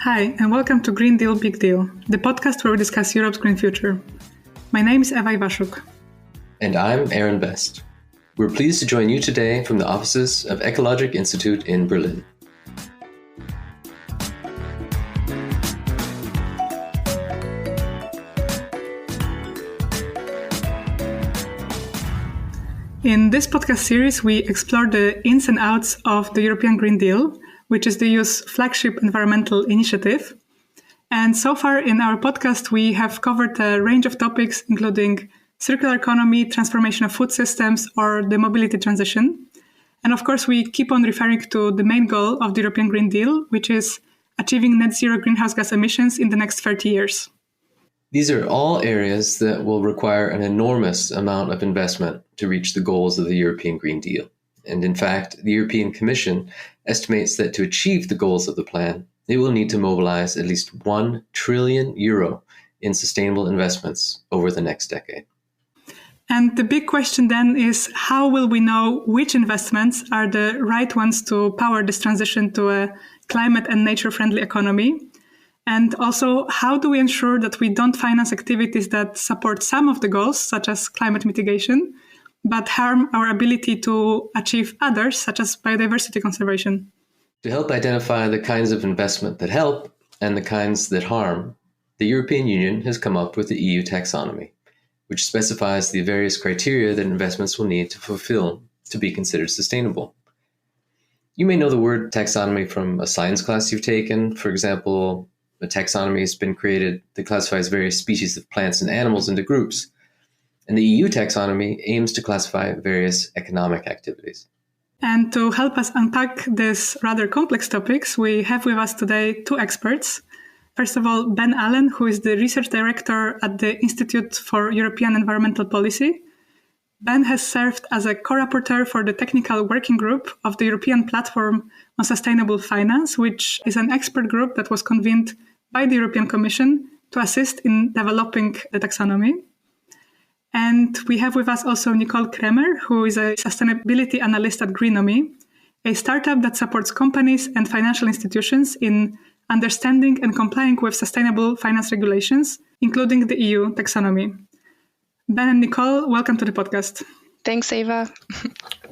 Hi, and welcome to Green Deal Big Deal, the podcast where we discuss Europe's green future. My name is Ewa Iwaszuk. And I'm Aaron Best. We're pleased to join you today from the offices of Ecologic Institute in Berlin. In this podcast series, we explore the ins and outs of the European Green Deal, which is the EU's flagship environmental initiative. And so far in our podcast, we have covered a range of topics, including circular economy, transformation of food systems, or the mobility transition. And of course, we keep on referring to the main goal of the European Green Deal, which is achieving net zero greenhouse gas emissions in the next 30 years. These are all areas that will require an enormous amount of investment to reach the goals of the European Green Deal. And in fact, the European Commission estimates that to achieve the goals of the plan, it will need to mobilize at least €1 trillion in sustainable investments over the next decade. And the big question then is, how will we know which investments are the right ones to power this transition to a climate and nature-friendly economy? And also, how do we ensure that we don't finance activities that support some of the goals, such as climate mitigation, but harm our ability to achieve others, such as biodiversity conservation? To help identify the kinds of investment that help and the kinds that harm, the European Union has come up with the EU taxonomy, which specifies the various criteria that investments will need to fulfill to be considered sustainable. You may know the word taxonomy from a science class you've taken. For example, a taxonomy has been created that classifies various species of plants and animals into groups. And the EU taxonomy aims to classify various economic activities. And to help us unpack these rather complex topics, we have with us today two experts. First of all, Ben Allen, who is the research director at the Institute for European Environmental Policy. Ben has served as a co-rapporteur for the technical working group of the European Platform on Sustainable Finance, which is an expert group that was convened by the European Commission to assist in developing the taxonomy. And we have with us also Nicole Kramer, who is a sustainability analyst at Greenomy, a startup that supports companies and financial institutions in understanding and complying with sustainable finance regulations, including the EU taxonomy. Ben and Nicole, welcome to the podcast. Thanks, Eva.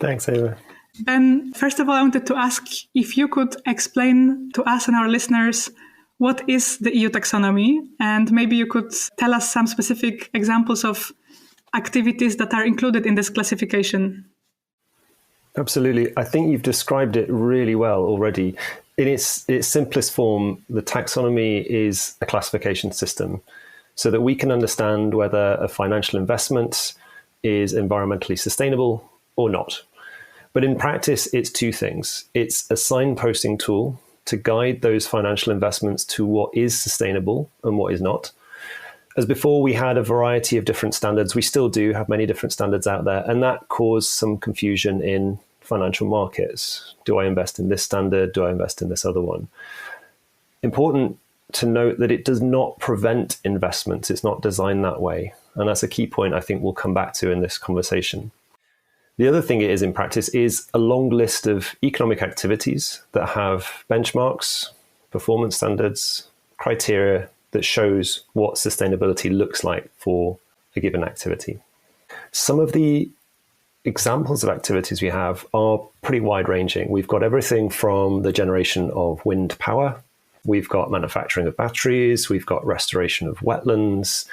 Thanks, Eva. Ben, first of all, I wanted to ask if you could explain to us and our listeners what is the EU taxonomy, and maybe you could tell us some specific examples of activities that are included in this classification. Absolutely. I think you've described it really well already. In its simplest form, the taxonomy is a classification system so that we can understand whether a financial investment is environmentally sustainable or not. But in practice, it's two things. It's a signposting tool to guide those financial investments to what is sustainable and what is not. As before, we had a variety of different standards. We still do have many different standards out there, and that caused some confusion in financial markets. Do I invest in this standard? Do I invest in this other one? Important to note that it does not prevent investments. It's not designed that way. And that's a key point I think we'll come back to in this conversation. The other thing it is in practice is a long list of economic activities that have benchmarks, performance standards, criteria that shows what sustainability looks like for a given activity. Some of the examples of activities we have are pretty wide-ranging. We've got everything from the generation of wind power, we've got manufacturing of batteries, we've got restoration of wetlands,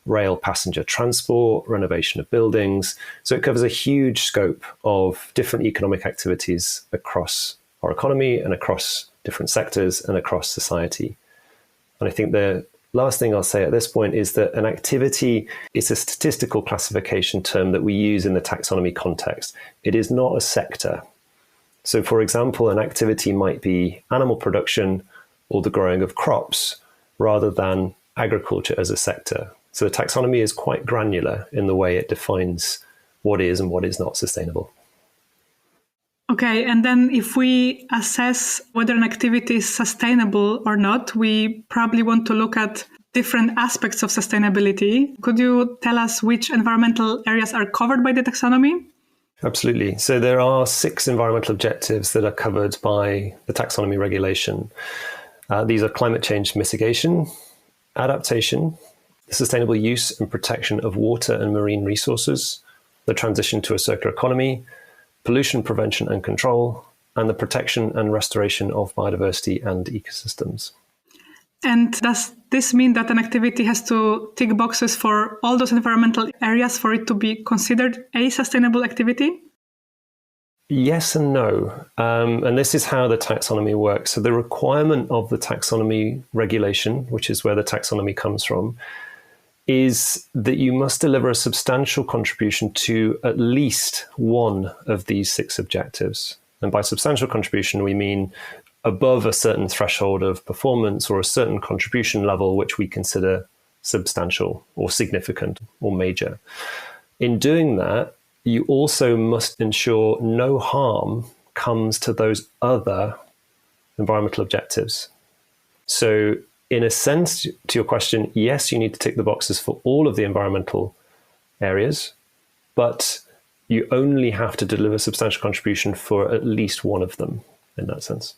rail passenger transport, renovation of buildings. So it covers a huge scope of different economic activities across our economy and across different sectors and across society. And I think the last thing I'll say at this point is that an activity is a statistical classification term that we use in the taxonomy context. It is not a sector. So, for example, an activity might be animal production or the growing of crops rather than agriculture as a sector. So the taxonomy is quite granular in the way it defines what is and what is not sustainable. Okay, and then if we assess whether an activity is sustainable or not, we probably want to look at different aspects of sustainability. Could you tell us which environmental areas are covered by the taxonomy? Absolutely. So there are 6 environmental objectives that are covered by the taxonomy regulation. These are climate change mitigation, adaptation, the sustainable use and protection of water and marine resources, the transition to a circular economy, pollution prevention and control, and the protection and restoration of biodiversity and ecosystems. And does this mean that an activity has to tick boxes for all those environmental areas for it to be considered a sustainable activity? Yes and no. And this is how the taxonomy works. So the requirement of the taxonomy regulation, which is where the taxonomy comes from, is that you must deliver a substantial contribution to at least one of these 6 objectives. And by substantial contribution, we mean above a certain threshold of performance or a certain contribution level, which we consider substantial or significant or major. In doing that, you also must ensure no harm comes to those other environmental objectives. So in a sense, to your question, yes, you need to tick the boxes for all of the environmental areas, but you only have to deliver substantial contribution for at least one of them in that sense.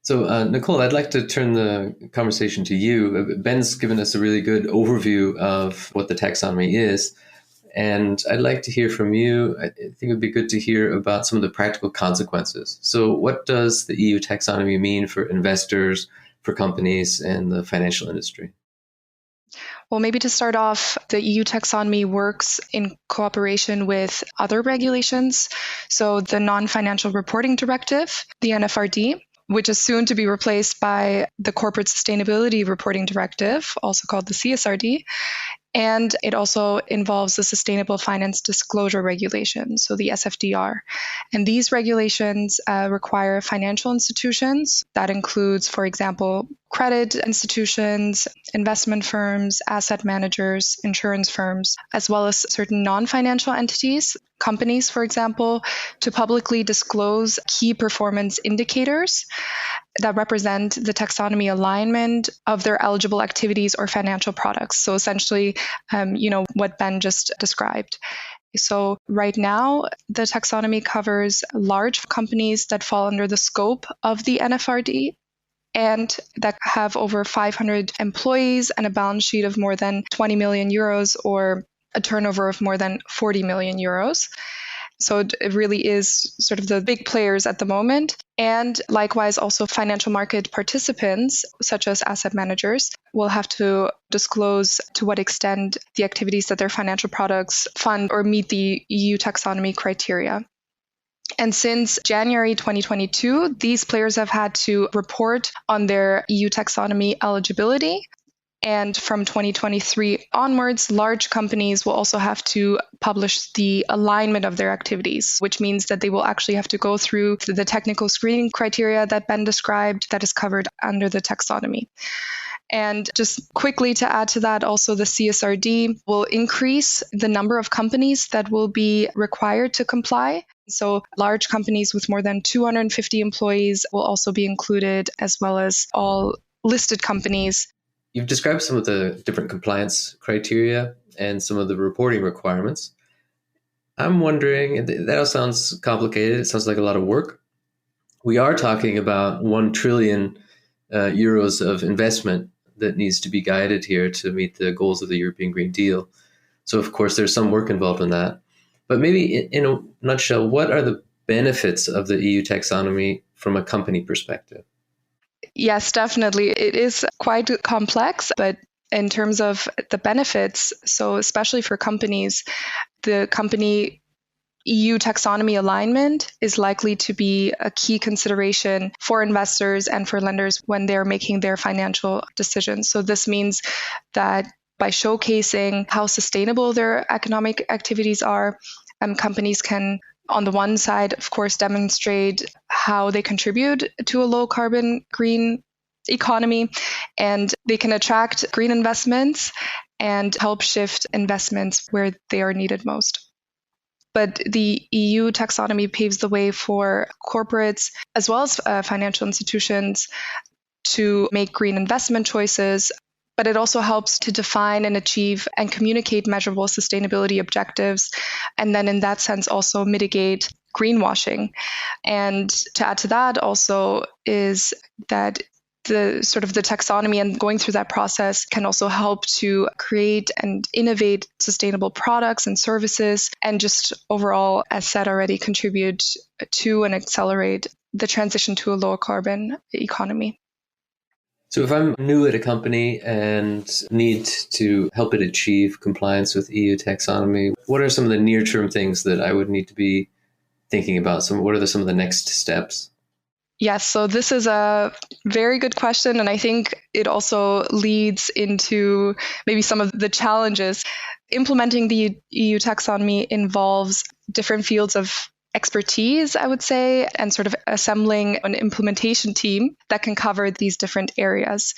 So, Nicole, I'd like to turn the conversation to you. Ben's given us a really good overview of what the taxonomy is, and I'd like to hear from you. I think it would be good to hear about some of the practical consequences. So what does the EU taxonomy mean for investors, for companies, and the financial industry? Well, maybe to start off, the EU taxonomy works in cooperation with other regulations. So the Non-Financial Reporting Directive, the NFRD, which is soon to be replaced by the Corporate Sustainability Reporting Directive, also called the CSRD. And it also involves the Sustainable Finance Disclosure Regulation, so the SFDR. And these regulations require financial institutions. That includes, for example, credit institutions, investment firms, asset managers, insurance firms, as well as certain non-financial entities, companies, for example, to publicly disclose key performance indicators that represent the taxonomy alignment of their eligible activities or financial products. So essentially, what Ben just described. So right now, the taxonomy covers large companies that fall under the scope of the NFRD and that have over 500 employees and a balance sheet of more than 20 million euros or a turnover of more than 40 million euros. So it really is sort of the big players at the moment. And likewise, also financial market participants, such as asset managers, will have to disclose to what extent the activities that their financial products fund or meet the EU taxonomy criteria. And since January 2022, these players have had to report on their EU taxonomy eligibility. And from 2023 onwards, large companies will also have to publish the alignment of their activities, which means that they will actually have to go through the technical screening criteria that Ben described that is covered under the taxonomy. And just quickly to add to that, also the CSRD will increase the number of companies that will be required to comply. So large companies with more than 250 employees will also be included, as well as all listed companies. You've described some of the different compliance criteria and some of the reporting requirements. I'm wondering, that all sounds complicated. It sounds like a lot of work. We are talking about 1 trillion euros of investment that needs to be guided here to meet the goals of the European Green Deal. So, of course, there's some work involved in that. But maybe in a nutshell, what are the benefits of the EU taxonomy from a company perspective? Yes, definitely. It is quite complex, but in terms of the benefits, so especially for companies, the company EU taxonomy alignment is likely to be a key consideration for investors and for lenders when they're making their financial decisions. So this means that by showcasing how sustainable their economic activities are, companies can, on the one side, of course, demonstrate how they contribute to a low carbon green economy, and they can attract green investments and help shift investments where they are needed most. But the EU taxonomy paves the way for corporates as well as financial institutions to make green investment choices, but it also helps to define and achieve and communicate measurable sustainability objectives, and then in that sense also mitigate greenwashing. And to add to that also is that the sort of the taxonomy and going through that process can also help to create and innovate sustainable products and services, and just overall, as said already, contribute to and accelerate the transition to a lower carbon economy. So if I'm new at a company and need to help it achieve compliance with EU taxonomy, what are some of the near-term things that I would need to be thinking about? So what are some of the next steps? Yes, so this is a very good question, and I think it also leads into maybe some of the challenges. Implementing the EU taxonomy involves different fields of expertise, I would say, and sort of assembling an implementation team that can cover these different areas.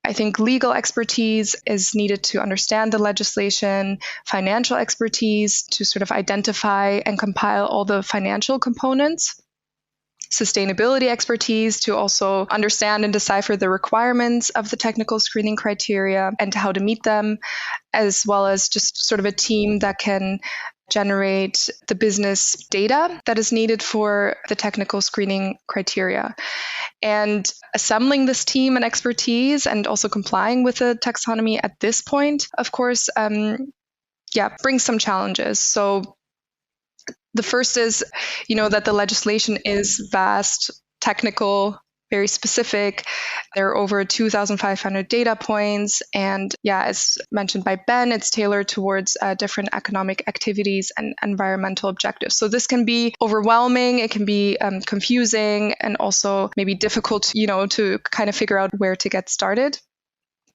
I think legal expertise is needed to understand the legislation, financial expertise to sort of identify and compile all the financial components, sustainability expertise to also understand and decipher the requirements of the technical screening criteria and how to meet them, as well as just sort of a team that can generate the business data that is needed for the technical screening criteria. And assembling this team and expertise and also complying with the taxonomy at this point, of course, brings some challenges. So the first is, that the legislation is vast, technical, very specific. There are over 2,500 data points. And as mentioned by Ben, it's tailored towards different economic activities and environmental objectives. So this can be overwhelming, it can be confusing, and also maybe difficult, to kind of figure out where to get started.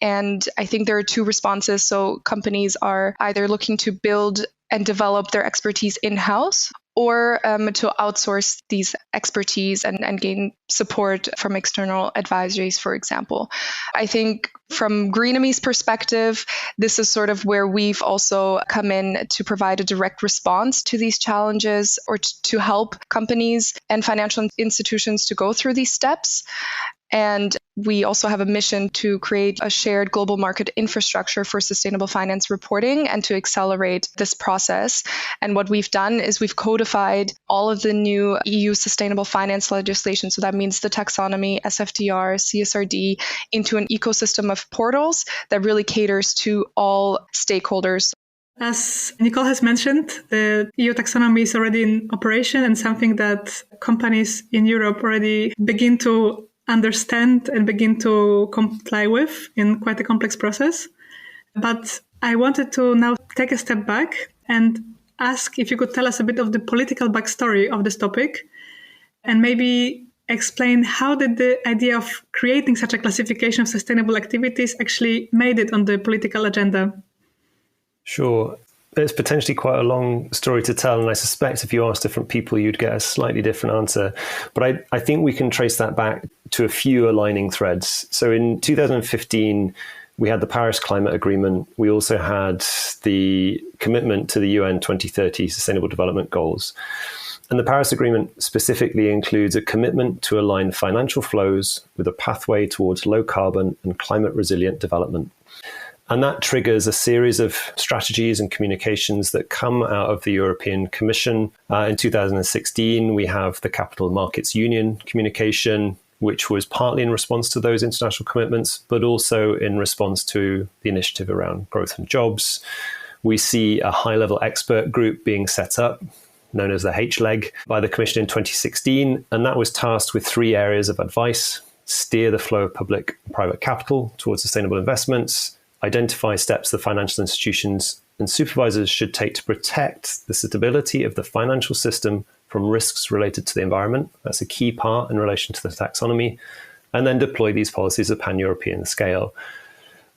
And I think there are two responses. So companies are either looking to build and develop their expertise in-house, or to outsource these expertise and gain support from external advisories, for example. I think from Greenomy's perspective, this is sort of where we've also come in to provide a direct response to these challenges, or to help companies and financial institutions to go through these steps. And we also have a mission to create a shared global market infrastructure for sustainable finance reporting and to accelerate this process. And what we've done is we've codified all of the new EU sustainable finance legislation. So that means the taxonomy, SFDR, CSRD, into an ecosystem of portals that really caters to all stakeholders. As Nicole has mentioned, the EU taxonomy is already in operation and something that companies in Europe already begin to understand and begin to comply with in quite a complex process. But I wanted to now take a step back and ask if you could tell us a bit of the political backstory of this topic, and maybe explain how did the idea of creating such a classification of sustainable activities actually made it on the political agenda? Sure. It's potentially quite a long story to tell, and I suspect if you ask different people, you'd get a slightly different answer. But I think we can trace that back to a few aligning threads. So in 2015, we had the Paris Climate Agreement. We also had the commitment to the UN 2030 Sustainable Development Goals. And the Paris Agreement specifically includes a commitment to align financial flows with a pathway towards low carbon and climate resilient development. And that triggers a series of strategies and communications that come out of the European Commission. In 2016, we have the Capital Markets Union communication, which was partly in response to those international commitments, but also in response to the initiative around growth and jobs. We see a high-level expert group being set up, known as the H-Leg, by the Commission in 2016. And that was tasked with 3 areas of advice: steer the flow of public and private capital towards sustainable investments, identify steps the financial institutions and supervisors should take to protect the stability of the financial system from risks related to the environment. That's a key part in relation to the taxonomy. And then deploy these policies at pan-European scale.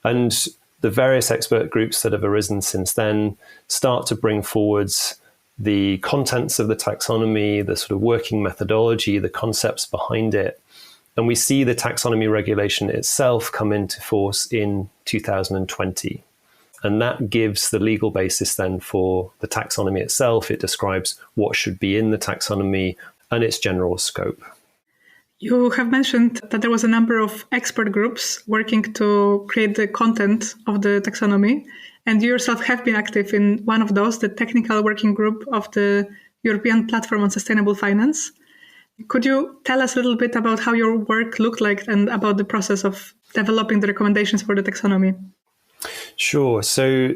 And the various expert groups that have arisen since then start to bring forwards the contents of the taxonomy, the sort of working methodology, the concepts behind it. And we see the taxonomy regulation itself come into force in 2020. And that gives the legal basis then for the taxonomy itself. It describes what should be in the taxonomy and its general scope. You have mentioned that there was a number of expert groups working to create the content of the taxonomy. And you yourself have been active in one of those, the technical working group of the European Platform on Sustainable Finance. Could you tell us a little bit about how your work looked like and about the process of developing the recommendations for the taxonomy? Sure. So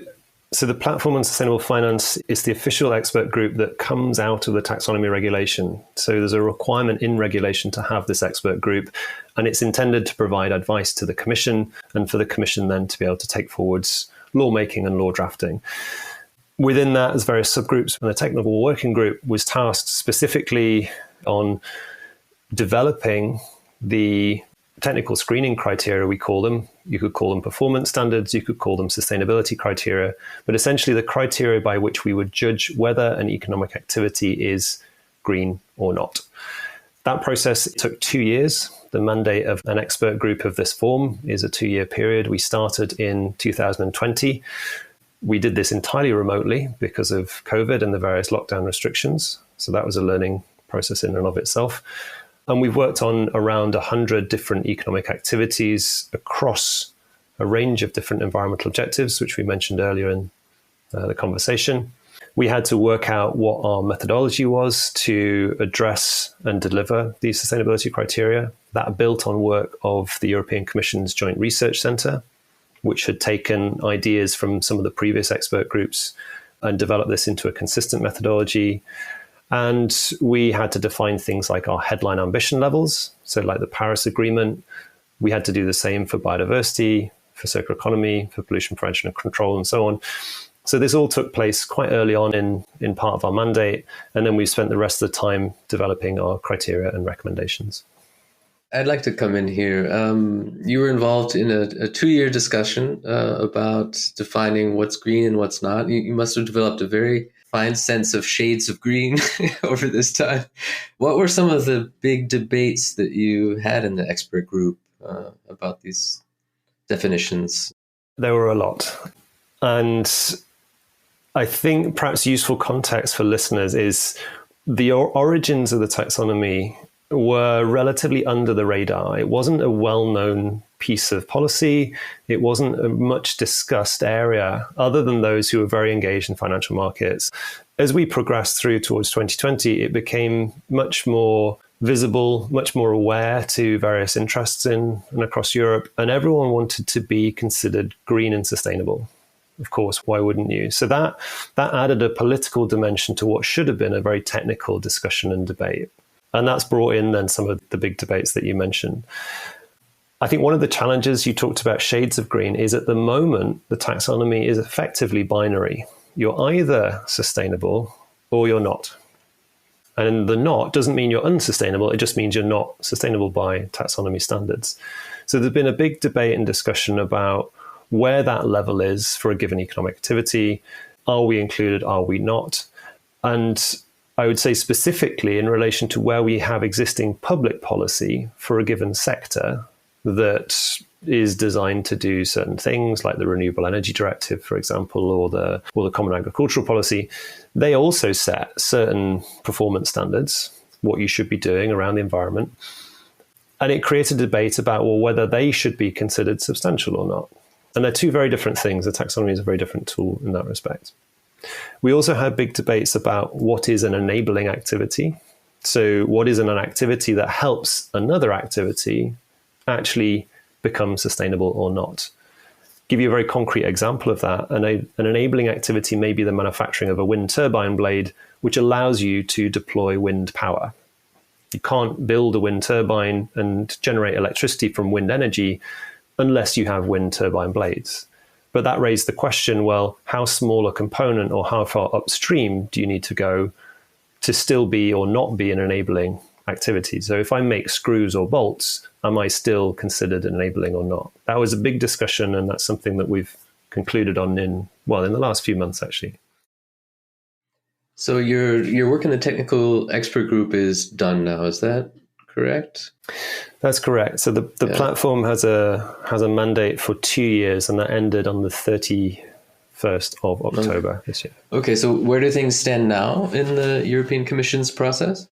the Platform on Sustainable Finance is the official expert group that comes out of the taxonomy regulation. So there's a requirement in regulation to have this expert group, and it's intended to provide advice to the Commission and for the Commission then to be able to take forwards lawmaking and law drafting. Within that, there's various subgroups, and the technical working group was tasked specifically on developing the technical screening criteria, we call them. You could call them performance standards, you could call them sustainability criteria, but essentially the criteria by which we would judge whether an economic activity is green or not. That process took 2 years. The mandate of an expert group of this form is a 2-year period. We started in 2020. We did this entirely remotely because of COVID and the various lockdown restrictions. So that was a learning process in and of itself. And we've worked on around 100 different economic activities across a range of different environmental objectives, which we mentioned earlier in the conversation. We had to work out what our methodology was to address and deliver these sustainability criteria. That built on work of the European Commission's Joint Research Centre, which had taken ideas from some of the previous expert groups and developed this into a consistent methodology. And we had to define things like our headline ambition levels. So like the Paris Agreement, we had to do the same for biodiversity, for circular economy, for pollution prevention and control, and so on. So this all took place quite early on in part of our mandate. And then we spent the rest of the time developing our criteria and recommendations. I'd like to come in here. You were involved in a 2-year discussion about defining what's green and what's not. You must have developed a very fine sense of shades of green over this time. What were some of the big debates that you had in the expert group about these definitions? There were a lot. And I think perhaps useful context for listeners is the origins of the taxonomy were relatively under the radar. It wasn't a well-known piece of policy. It wasn't a much discussed area other than those who were very engaged in financial markets. As we progressed through towards 2020, it became much more visible, much more aware to various interests in and across Europe, and everyone wanted to be considered green and sustainable. Of course, why wouldn't you? So that added a political dimension to what should have been a very technical discussion and debate. And that's brought in then some of the big debates that you mentioned. I think one of the challenges, you talked about shades of green, is at the moment, the taxonomy is effectively binary. You're either sustainable or you're not. And the not doesn't mean you're unsustainable. It just means you're not sustainable by taxonomy standards. So there's been a big debate and discussion about where that level is for a given economic activity. Are we included? Are we not? And I would say specifically in relation to where we have existing public policy for a given sector that is designed to do certain things, like the Renewable Energy Directive, for example, or the Common Agricultural Policy, they also set certain performance standards, what you should be doing around the environment. And it created a debate about, well, whether they should be considered substantial or not. And they're two very different things. The taxonomy is a very different tool in that respect. We also had big debates about what is an enabling activity. So what is an activity that helps another activity actually become sustainable or not? Give you a very concrete example of that. An enabling activity may be the manufacturing of a wind turbine blade, which allows you to deploy wind power. You can't build a wind turbine and generate electricity from wind energy unless you have wind turbine blades. But that raised the question, well, how small a component or how far upstream do you need to go to still be or not be an enabling activity? So if I make screws or bolts, am I still considered enabling or not? That was a big discussion, and that's something that we've concluded on in the last few months, actually. So your work in the technical expert group is done now, is that correct? That's correct. So the platform has a mandate for 2 years, and that ended on the 31st of October this year. Okay, so where do things stand now in the European Commission's process?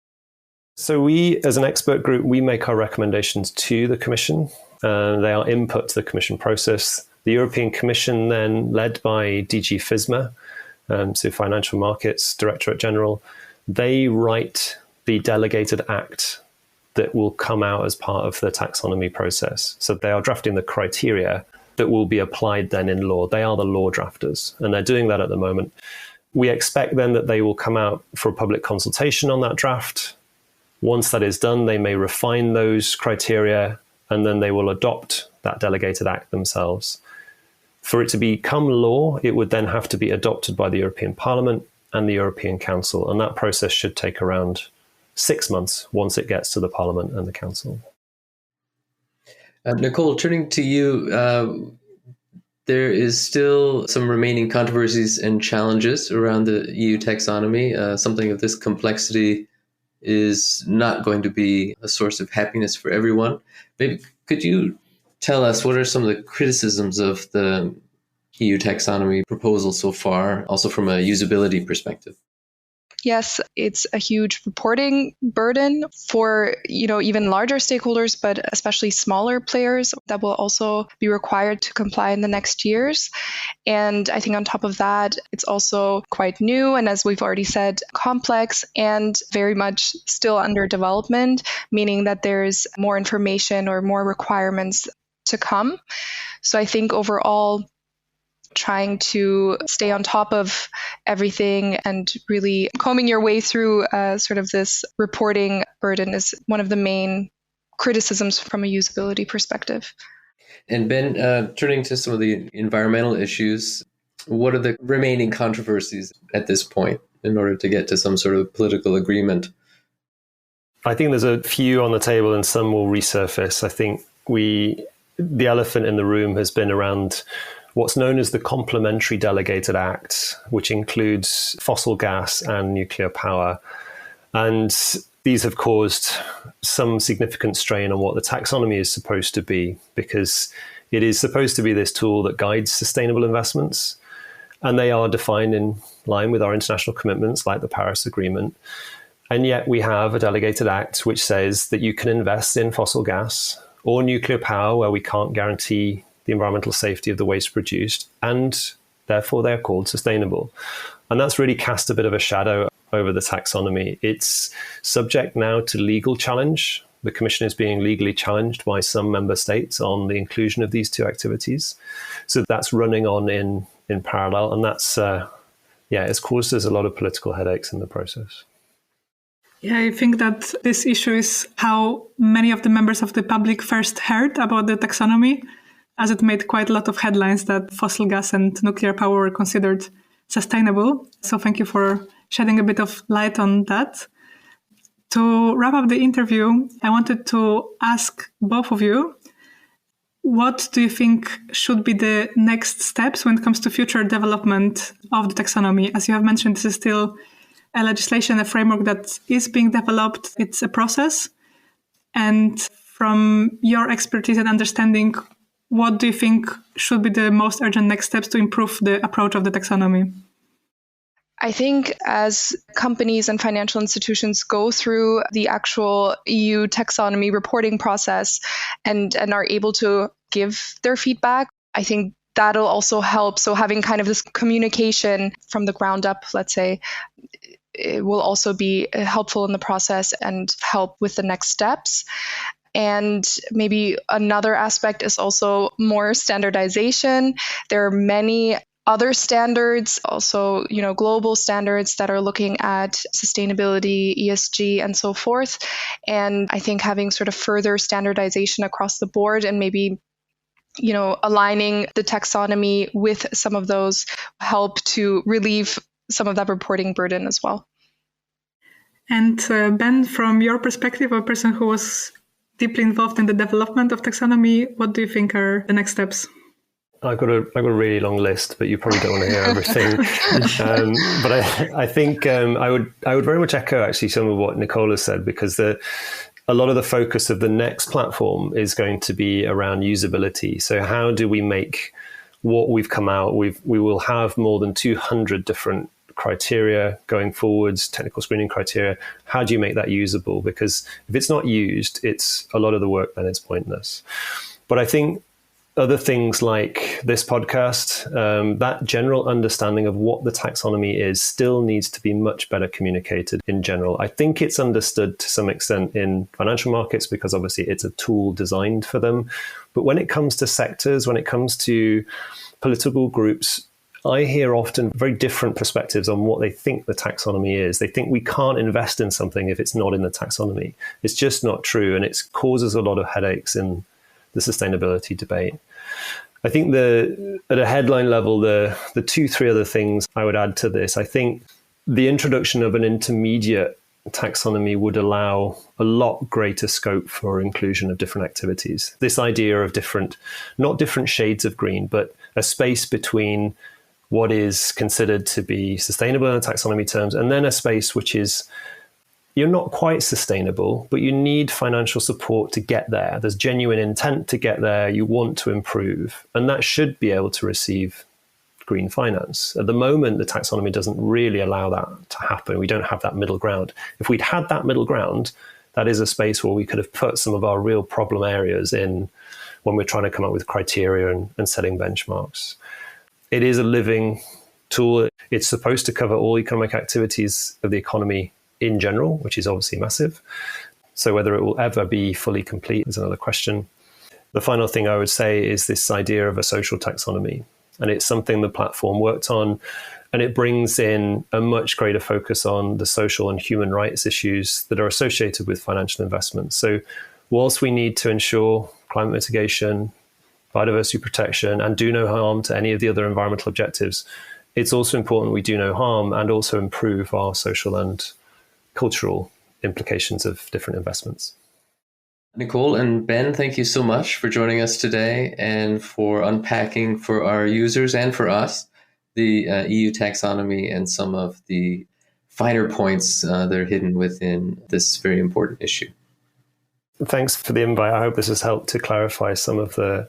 So we, as an expert group, we make our recommendations to the Commission. They are input to the Commission process. The European Commission then, led by DG FISMA, so Financial Markets Directorate General, they write the delegated act that will come out as part of the taxonomy process. So they are drafting the criteria that will be applied then in law. They are the law drafters, and they're doing that at the moment. We expect then that they will come out for a public consultation on that draft. Once that is done, they may refine those criteria, and then they will adopt that delegated act themselves. For it to become law, it would then have to be adopted by the European Parliament and the European Council, and that process should take around 6 months once it gets to the Parliament and the Council. Nicole, turning to you, there is still some remaining controversies and challenges around the EU taxonomy. Something of this complexity is not going to be a source of happiness for everyone. Maybe could you tell us what are some of the criticisms of the EU taxonomy proposal so far, also from a usability perspective? Yes, it's a huge reporting burden for, even larger stakeholders, but especially smaller players that will also be required to comply in the next years. And I think on top of that, it's also quite new. And as we've already said, complex and very much still under development, meaning that there's more information or more requirements to come. So I think overall, trying to stay on top of everything and really combing your way through sort of this reporting burden is one of the main criticisms from a usability perspective. And Ben, turning to some of the environmental issues, what are the remaining controversies at this point in order to get to some sort of political agreement? I think there's a few on the table and some will resurface. I think the elephant in the room has been around what's known as the Complementary Delegated Act, which includes fossil gas and nuclear power. And these have caused some significant strain on what the taxonomy is supposed to be, because it is supposed to be this tool that guides sustainable investments. And they are defined in line with our international commitments, like the Paris Agreement. And yet we have a delegated act which says that you can invest in fossil gas or nuclear power where we can't guarantee the environmental safety of the waste produced, and therefore they're called sustainable. And that's really cast a bit of a shadow over the taxonomy. It's subject now to legal challenge. The Commission is being legally challenged by some member states on the inclusion of these two activities. So that's running on in parallel, and that's, it's caused us a lot of political headaches in the process. Yeah, I think that this issue is how many of the members of the public first heard about the taxonomy, as it made quite a lot of headlines that fossil gas and nuclear power were considered sustainable. So thank you for shedding a bit of light on that. To wrap up the interview, I wanted to ask both of you, what do you think should be the next steps when it comes to future development of the taxonomy? As you have mentioned, this is still a legislation, a framework that is being developed. It's a process. And from your expertise and understanding, what do you think should be the most urgent next steps to improve the approach of the taxonomy? I think as companies and financial institutions go through the actual EU taxonomy reporting process and are able to give their feedback, I think that'll also help. So having kind of this communication from the ground up, let's say, it will also be helpful in the process and help with the next steps. And maybe another aspect is also more standardization. There are many other standards, also, global standards that are looking at sustainability, ESG, and so forth. And I think having sort of further standardization across the board and maybe, aligning the taxonomy with some of those help to relieve some of that reporting burden as well. And Ben, from your perspective, a person who was deeply involved in the development of taxonomy, what do you think are the next steps? I've got a really long list, but you probably don't want to hear everything. But I think I would very much echo actually some of what Nicole has said, because a lot of the focus of the next platform is going to be around usability. So how do we make what we've come out? We will have more than 200 different criteria going forwards, technical screening criteria. How do you make that usable? Because if it's not used, it's a lot of the work then is pointless. But I think other things like this podcast, that general understanding of what the taxonomy is still needs to be much better communicated in general. I think it's understood to some extent in financial markets because obviously it's a tool designed for them. But when it comes to sectors, when it comes to political groups, I hear often very different perspectives on what they think the taxonomy is. They think we can't invest in something if it's not in the taxonomy. It's just not true, and it causes a lot of headaches in the sustainability debate. I think at a headline level, the 2-3 other things I would add to this, I think the introduction of an intermediate taxonomy would allow a lot greater scope for inclusion of different activities. This idea of not different shades of green, but a space between what is considered to be sustainable in taxonomy terms, and then a space which is you're not quite sustainable, but you need financial support to get there. There's genuine intent to get there. You want to improve, and that should be able to receive green finance. At the moment, the taxonomy doesn't really allow that to happen. We don't have that middle ground. If we'd had that middle ground, that is a space where we could have put some of our real problem areas in when we're trying to come up with criteria and setting benchmarks. It is a living tool. It's supposed to cover all economic activities of the economy in general, which is obviously massive. So whether it will ever be fully complete is another question. The final thing I would say is this idea of a social taxonomy. And it's something the platform worked on, and it brings in a much greater focus on the social and human rights issues that are associated with financial investments. So whilst we need to ensure climate mitigation, biodiversity protection, and do no harm to any of the other environmental objectives, it's also important we do no harm and also improve our social and cultural implications of different investments. Nicole and Ben, thank you so much for joining us today and for unpacking for our users and for us the EU taxonomy and some of the finer points that are hidden within this very important issue. Thanks for the invite. I hope this has helped to clarify some of the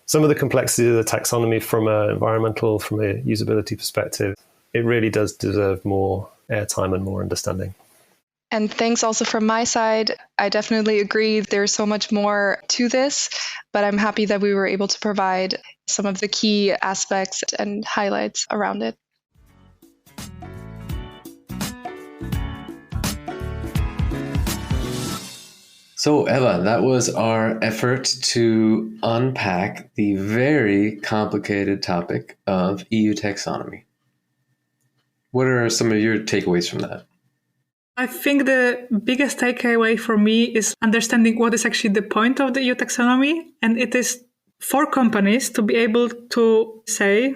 complexity of the taxonomy from a usability perspective. It really does deserve more airtime and more understanding. And thanks also from my side. I definitely agree there's so much more to this, but I'm happy that we were able to provide some of the key aspects and highlights around it. So, Ewa, that was our effort to unpack the very complicated topic of EU taxonomy. What are some of your takeaways from that? I think the biggest takeaway for me is understanding what is actually the point of the EU taxonomy. And it is for companies to be able to say,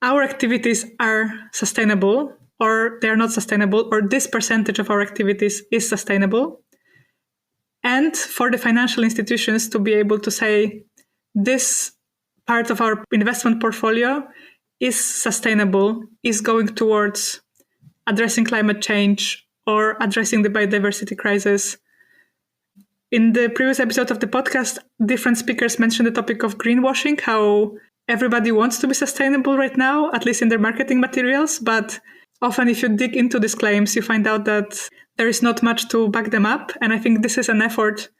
our activities are sustainable, or they're not sustainable, or this percentage of our activities is sustainable. And for the financial institutions to be able to say, this part of our investment portfolio is sustainable, is going towards addressing climate change or addressing the biodiversity crisis. In the previous episode of the podcast, different speakers mentioned the topic of greenwashing, how everybody wants to be sustainable right now, at least in their marketing materials. But often if you dig into these claims, you find out that there is not much to back them up. And I think this is an effort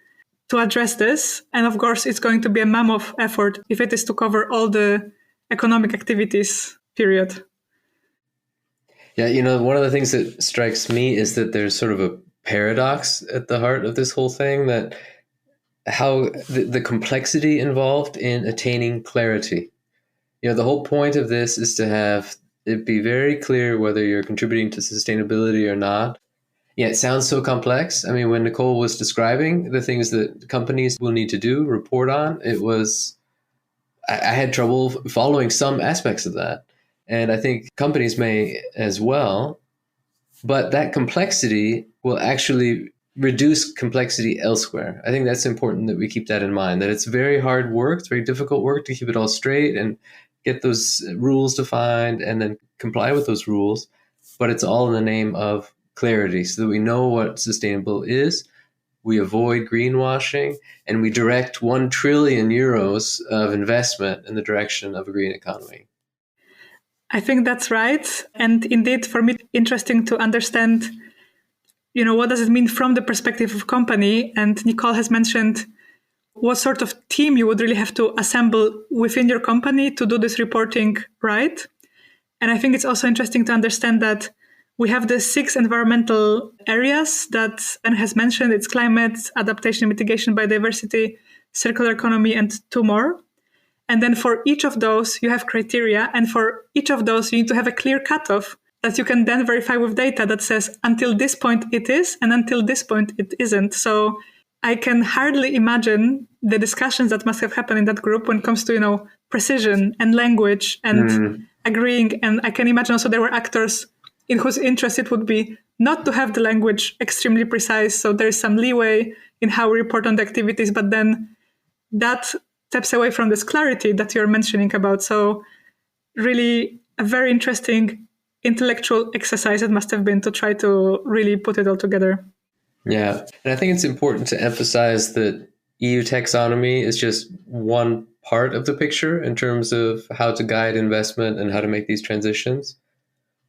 to address this. And of course, it's going to be a mammoth effort if it is to cover all the economic activities, period. Yeah, one of the things that strikes me is that there's sort of a paradox at the heart of this whole thing, that how the complexity involved in attaining clarity. The whole point of this is to have it be very clear whether you're contributing to sustainability or not. Yeah, it sounds so complex. I mean, when Nicole was describing the things that companies will need to do, report on, I had trouble following some aspects of that. And I think companies may as well, but that complexity will actually reduce complexity elsewhere. I think that's important that we keep that in mind, that it's very hard work, it's very difficult work to keep it all straight and get those rules defined and then comply with those rules. But it's all in the name of clarity so that we know what sustainable is, we avoid greenwashing, and we direct 1 trillion euros of investment in the direction of a green economy. I think that's right. And indeed, for me, it's interesting to understand, what does it mean from the perspective of company? And Nicole has mentioned what sort of team you would really have to assemble within your company to do this reporting right. And I think it's also interesting to understand that we have the 6 environmental areas that Anne has mentioned. It's climate, adaptation, mitigation, biodiversity, circular economy, and 2 more. And then for each of those, you have criteria. And for each of those, you need to have a clear cutoff that you can then verify with data that says, until this point it is, and until this point it isn't. So I can hardly imagine the discussions that must have happened in that group when it comes to, precision and language and agreeing. And I can imagine also there were actors in whose interest it would be not to have the language extremely precise. So there's some leeway in how we report on the activities, but then that steps away from this clarity that you're mentioning about. So really a very interesting intellectual exercise it must have been to try to really put it all together. Yeah. And I think it's important to emphasize that EU taxonomy is just one part of the picture in terms of how to guide investment and how to make these transitions.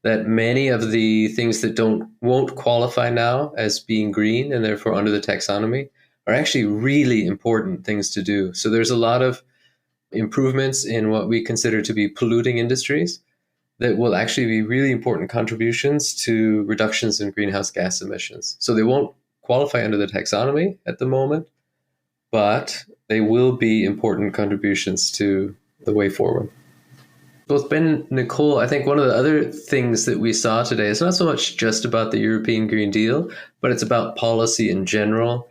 That many of the things that won't qualify now as being green and therefore under the taxonomy are actually really important things to do. So there's a lot of improvements in what we consider to be polluting industries that will actually be really important contributions to reductions in greenhouse gas emissions. So they won't qualify under the taxonomy at the moment, but they will be important contributions to the way forward. Both Ben and Nicole, I think one of the other things that we saw today is not so much just about the European Green Deal, but it's about policy in general.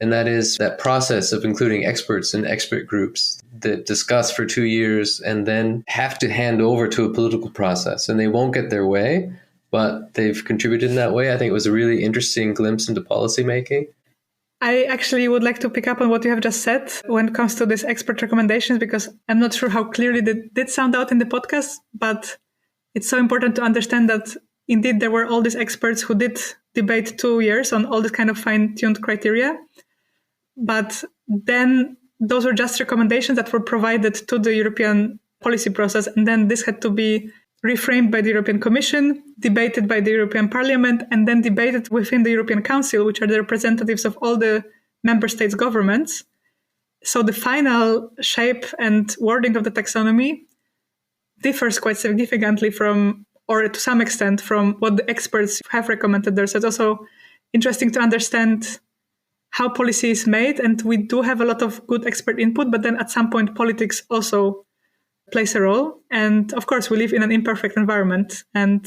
And that is that process of including experts and expert groups that discuss for 2 years and then have to hand over to a political process. And they won't get their way, but they've contributed in that way. I think it was a really interesting glimpse into policymaking. I actually would like to pick up on what you have just said when it comes to these expert recommendations, because I'm not sure how clearly they did sound out in the podcast, but it's so important to understand that indeed there were all these experts who did debate 2 years on all this kind of fine-tuned criteria. But then those were just recommendations that were provided to the European policy process. And then this had to be reframed by the European Commission, debated by the European Parliament, and then debated within the European Council, which are the representatives of all the member states' governments. So the final shape and wording of the taxonomy differs quite significantly from, or to some extent, from what the experts have recommended there. So it's also interesting to understand how policy is made. And we do have a lot of good expert input, but then at some point politics also plays a role. And of course, we live in an imperfect environment and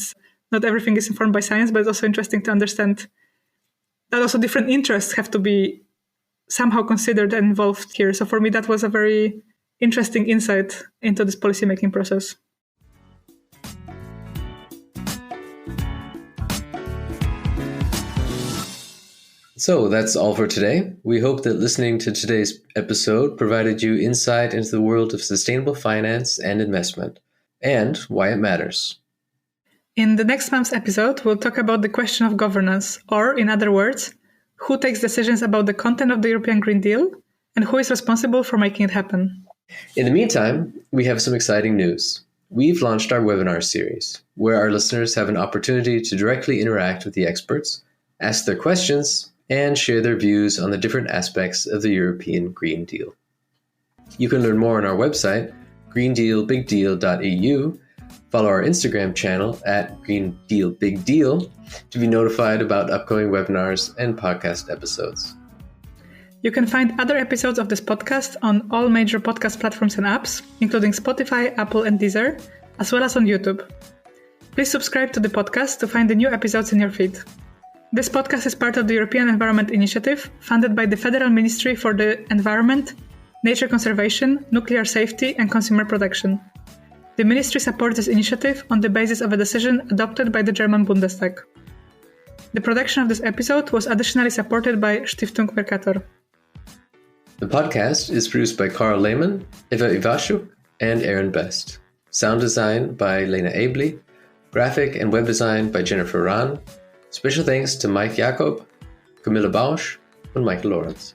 not everything is informed by science, but it's also interesting to understand that also different interests have to be somehow considered and involved here. So for me, that was a very interesting insight into this policymaking process. So that's all for today. We hope that listening to today's episode provided you insight into the world of sustainable finance and investment and why it matters. In the next month's episode, we'll talk about the question of governance, or in other words, who takes decisions about the content of the European Green Deal and who is responsible for making it happen. In the meantime, we have some exciting news. We've launched our webinar series, where our listeners have an opportunity to directly interact with the experts, ask their questions, and share their views on the different aspects of the European Green Deal. You can learn more on our website, greendealbigdeal.eu, follow our Instagram channel @greendealbigdeal to be notified about upcoming webinars and podcast episodes. You can find other episodes of this podcast on all major podcast platforms and apps, including Spotify, Apple, and Deezer, as well as on YouTube. Please subscribe to the podcast to find the new episodes in your feed. This podcast is part of the European Environment Initiative, funded by the Federal Ministry for the Environment, Nature Conservation, Nuclear Safety and Consumer Protection. The ministry supports this initiative on the basis of a decision adopted by the German Bundestag. The production of this episode was additionally supported by Stiftung Mercator. The podcast is produced by Carl Lehmann, Ewa Iwaszuk, and Aaron Best. Sound design by Lena Abley, graphic and web design by Jennifer Rahn. Special thanks to Mike Jakob, Camilla Bausch, and Michael Lawrence.